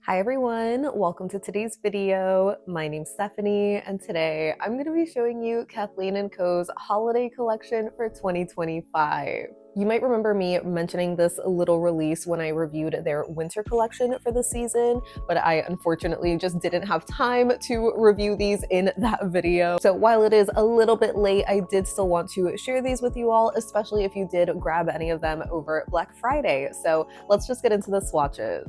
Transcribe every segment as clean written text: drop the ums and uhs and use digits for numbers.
Hi everyone, welcome to today's video. My name's Stephanie and today I'm going to be showing you Kathleen Co's holiday collection for 2025. You might remember me mentioning this little release when I reviewed their winter collection for the season, but I unfortunately just didn't have time to review these in that video. So while it is a little bit late, I did still want to share these with you all, especially if you did grab any of them over Black Friday. So let's just get into the swatches.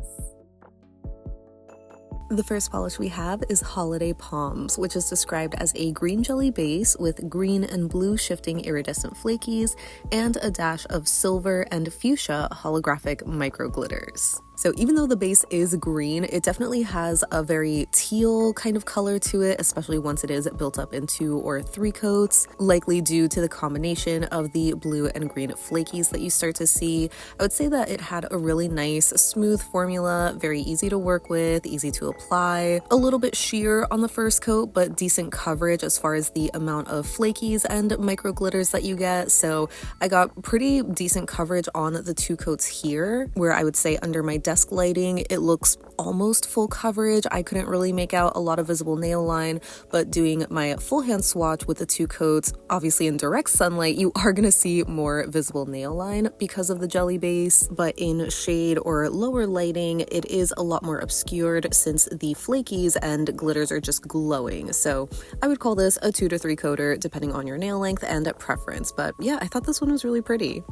The first polish we have is Holiday Palms, which is described as a green jelly base with green and blue shifting iridescent flakies and a dash of silver and fuchsia holographic micro glitters. So even though the base is green, it definitely has a very teal kind of color to it, especially once it is built up in 2 or 3 coats, likely due to the combination of the blue and green flakies that you start to see. I would say that it had a really nice, smooth formula, very easy to work with, easy to apply, a little bit sheer on the first coat, but decent coverage as far as the amount of flakies and micro glitters that you get. So I got pretty decent coverage on the 2 coats here, where I would say under my desk lighting, it looks almost full coverage. I couldn't really make out a lot of visible nail line, but doing my full hand swatch with the 2 coats, obviously in direct sunlight, you are going to see more visible nail line because of the jelly base, but in shade or lower lighting, it is a lot more obscured since the flakies and glitters are just glowing. So I would call this a 2 to 3 coater depending on your nail length and preference, but yeah, I thought this one was really pretty.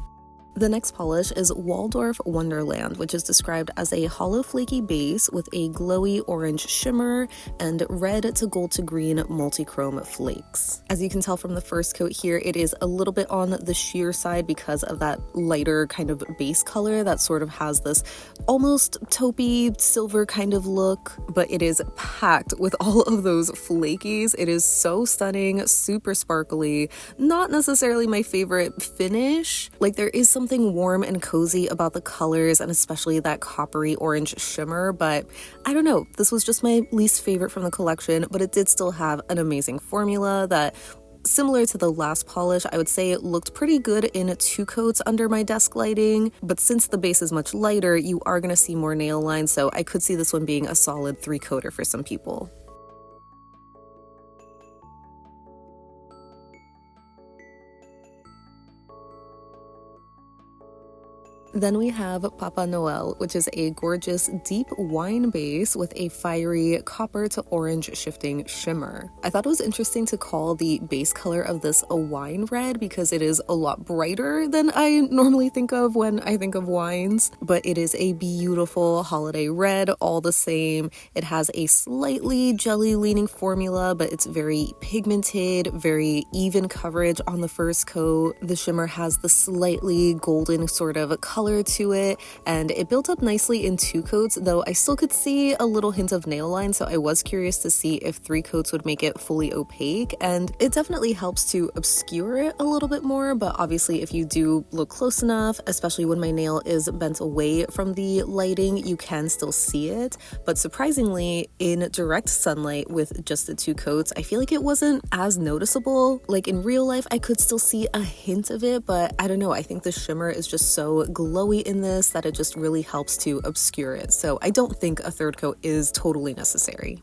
The next polish is Waldorf Wonderland, which is described as a hollow flaky base with a glowy orange shimmer and red to gold to green multi-chrome flakes. As you can tell from the first coat here, it is a little bit on the sheer side because of that lighter kind of base color that sort of has this almost taupey silver kind of look, but it is packed with all of those flakies. It is so stunning, super sparkly, not necessarily my favorite finish. Like, there is something warm and cozy about the colors and especially that coppery orange shimmer, but I don't know, this was just my least favorite from the collection, but it did still have an amazing formula that, similar to the last polish, I would say it looked pretty good in 2 coats under my desk lighting, but since the base is much lighter, you are going to see more nail lines, so I could see this one being a solid 3 coater for some people. Then we have Papa Noel, which is a gorgeous deep wine base with a fiery copper to orange shifting shimmer. I thought it was interesting to call the base color of this a wine red because it is a lot brighter than I normally think of when I think of wines, but it is a beautiful holiday red all the same. It has a slightly jelly leaning formula, but it's very pigmented, very even coverage on the first coat. The shimmer has the slightly golden sort of color to it, and it built up nicely in 2 coats, though I still could see a little hint of nail line, so I was curious to see if 3 coats would make it fully opaque, and it definitely helps to obscure it a little bit more, but obviously if you do look close enough, especially when my nail is bent away from the lighting, you can still see it. But surprisingly, in direct sunlight with just the 2 coats, I feel like it wasn't as noticeable. Like in real life, I could still see a hint of it, but I don't know, I think the shimmer is just so glowy in this that it just really helps to obscure it. So I don't think a 3rd coat is totally necessary.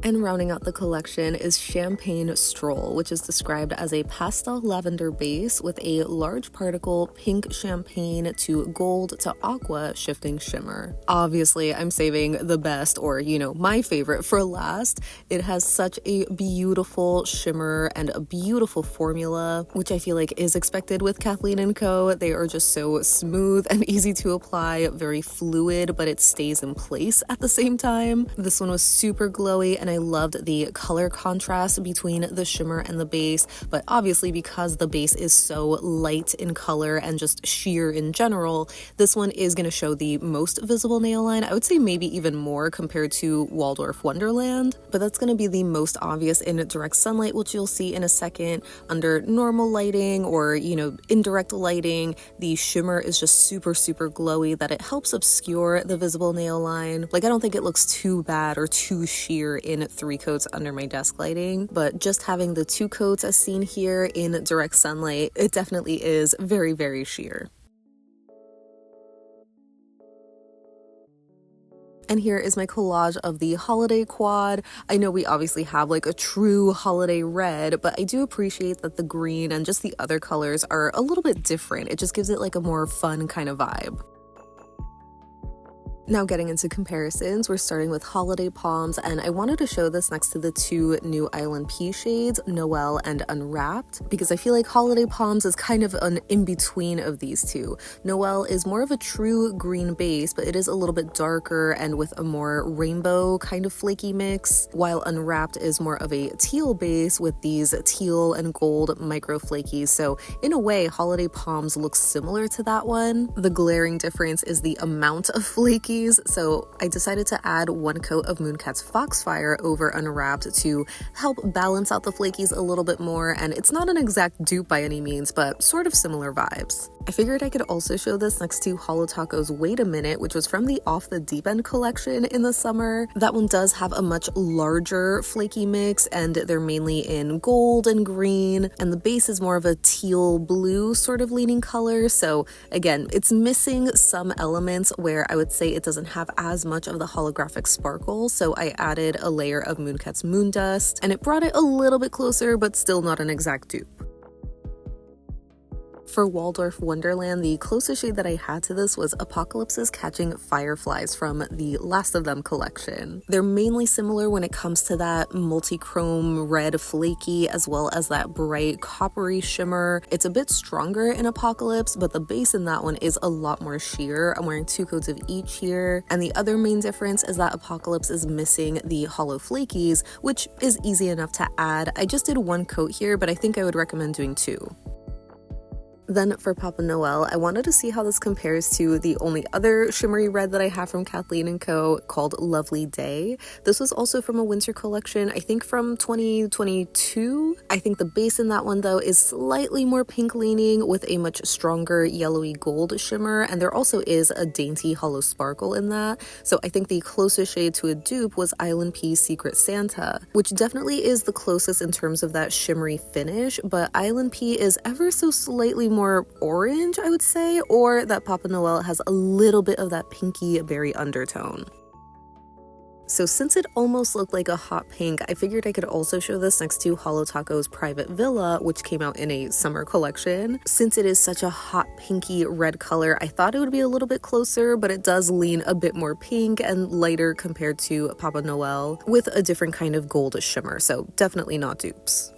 And rounding out the collection is Champagne Stroll, which is described as a pastel lavender base with a large particle pink champagne to gold to aqua shifting shimmer. Obviously, I'm saving the best, or my favorite, for last. It has such a beautiful shimmer and a beautiful formula, which I feel like is expected with Kathleen Co. They are just so smooth and easy to apply, very fluid, but it stays in place at the same time. This one was super glowy, and I loved the color contrast between the shimmer and the base, but obviously because the base is so light in color and just sheer in general, this one is going to show the most visible nail line. I would say maybe even more compared to Waldorf Wonderland, but that's going to be the most obvious in direct sunlight, which you'll see in a second. Under normal lighting or, indirect lighting, the shimmer is just super glowy that it helps obscure the visible nail line. Like, I don't think it looks too bad or too sheer in 3 coats under my desk lighting, but just having the 2 coats as seen here in direct sunlight, it definitely is very sheer. And here is my collage of the holiday quad. I know we obviously have like a true holiday red, but I do appreciate that the green and just the other colors are a little bit different. It just gives it like a more fun kind of vibe. Now getting into comparisons, we're starting with Holiday Palms, and I wanted to show this next to the two new ILNP shades, Noel and Unwrapped, because I feel like Holiday Palms is kind of an in-between of these two. Noel is more of a true green base, but it is a little bit darker and with a more rainbow kind of flaky mix, while Unwrapped is more of a teal base with these teal and gold micro flakies. So in a way, Holiday Palms looks similar to that one. The glaring difference is the amount of flaky. So I decided to add one coat of Mooncat's Foxfire over Unwrapped to help balance out the flakies a little bit more, and it's not an exact dupe by any means, but sort of similar vibes. I figured I could also show this next to Holo Taco's Wait a Minute, which was from the Off the Deep End collection in the summer. That one does have a much larger flaky mix, and they're mainly in gold and green, and the base is more of a teal blue sort of leaning color. So again, it's missing some elements where I would say it doesn't have as much of the holographic sparkle, so I added a layer of Mooncat's Moon Dust, and it brought it a little bit closer, but still not an exact dupe. For Waldorf Wonderland, the closest shade that I had to this was Apocalypse's Catching Fireflies from the Last of Them collection. They're mainly similar when it comes to that multi-chrome red flaky as well as that bright coppery shimmer. It's a bit stronger in Apocalypse, but the base in that one is a lot more sheer. I'm wearing 2 coats of each here, and the other main difference is that Apocalypse is missing the hollow flakies, which is easy enough to add. I just did 1 coat here, but I think I would recommend doing 2. Then for Papa Noel, I wanted to see how this compares to the only other shimmery red that I have from Kathleen Co called Lovely Day. This was also from a winter collection, I think from 2022. I think the base in that one though is slightly more pink leaning with a much stronger yellowy gold shimmer, and there also is a dainty hollow sparkle in that. So I think the closest shade to a dupe was ILNP Secret Santa, which definitely is the closest in terms of that shimmery finish, but ILNP is ever so slightly more orange, I would say, or that Papa Noel has a little bit of that pinky berry undertone. So since it almost looked like a hot pink, I figured I could also show this next to Holo Taco's Private Villa, which came out in a summer collection. Since it is such a hot pinky red color, I thought it would be a little bit closer, but it does lean a bit more pink and lighter compared to Papa Noel with a different kind of gold shimmer, so definitely not dupes.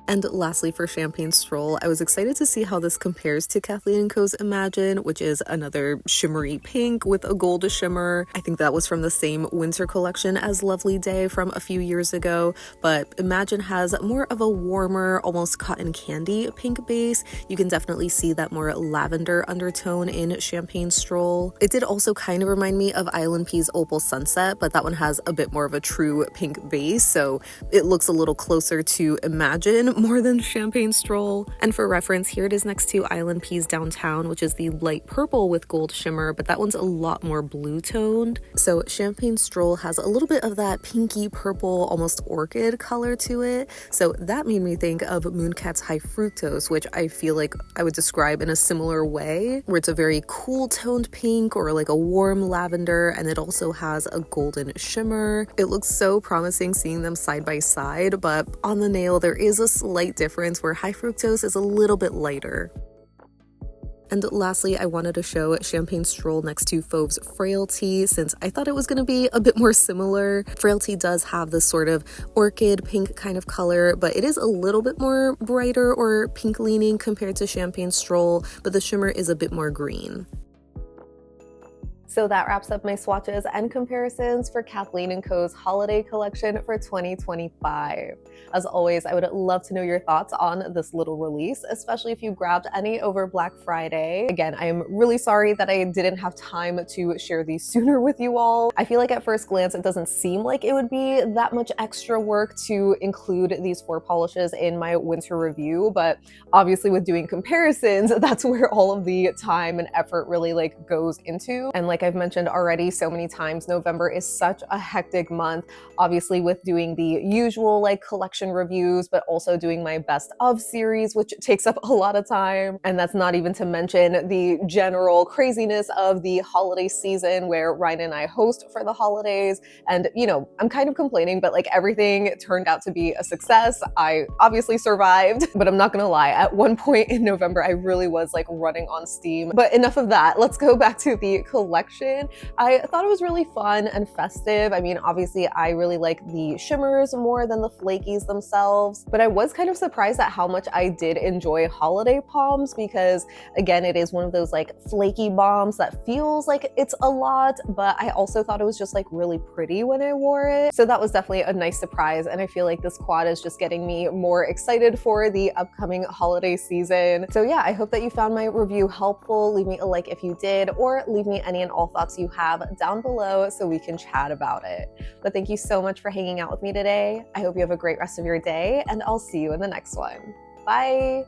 And lastly, for Champagne Stroll, I was excited to see how this compares to Kathleen Co's Imagine, which is another shimmery pink with a gold shimmer. I think that was from the same winter collection as Lovely Day from a few years ago, but Imagine has more of a warmer, almost cotton candy pink base. You can definitely see that more lavender undertone in Champagne Stroll. It did also kind of remind me of ILNP's Opal Sunset, but that one has a bit more of a true pink base, so it looks a little closer to Imagine more than Champagne Stroll. And for reference, here it is next to ILNP's Downtown, which is the light purple with gold shimmer, but that one's a lot more blue toned. So Champagne Stroll has a little bit of that pinky purple, almost orchid color to it. So that made me think of Mooncat's High Fructose, which I feel like I would describe in a similar way, where it's a very cool toned pink or like a warm lavender, and it also has a golden shimmer. It looks so promising seeing them side by side, but on the nail there is a slight difference where High Fructose is a little bit lighter. And lastly, I wanted to show Champagne Stroll next to Fauve's Frailty, since I thought it was going to be a bit more similar. Frailty does have this sort of orchid pink kind of color, but it is a little bit more brighter or pink leaning compared to Champagne Stroll, but the shimmer is a bit more green. So that wraps up my swatches and comparisons for Kathleen Co's holiday collection for 2025. As always, I would love to know your thoughts on this little release, especially if you grabbed any over Black Friday. Again, I am really sorry that I didn't have time to share these sooner with you all. I feel like at first glance, it doesn't seem like it would be that much extra work to include these 4 polishes in my winter review, but obviously with doing comparisons, that's where all of the time and effort really goes into. And like like I've mentioned already so many times, November is such a hectic month, obviously with doing the usual like collection reviews, but also doing my best of series, which takes up a lot of time. And that's not even to mention the general craziness of the holiday season where Ryan and I host for the holidays. And, you know, I'm kind of complaining, but like everything turned out to be a success. I obviously survived, but I'm not gonna lie, at one point in November, I really was like running on steam. But enough of that. Let's go back to the collection. I thought it was really fun and festive. I mean, obviously I really like the shimmers more than the flakies themselves, but I was kind of surprised at how much I did enjoy holiday palms because again, it is one of those like flaky bombs that feels like it's a lot, but I also thought it was just like really pretty when I wore it. So that was definitely a nice surprise. And I feel like this quad is just getting me more excited for the upcoming holiday season. So yeah, I hope that you found my review helpful. Leave me a like if you did, or leave me any and all thoughts you have down below so we can chat about it. But thank you so much for hanging out with me today. I hope you have a great rest of your day, and I'll see you in the next one. Bye!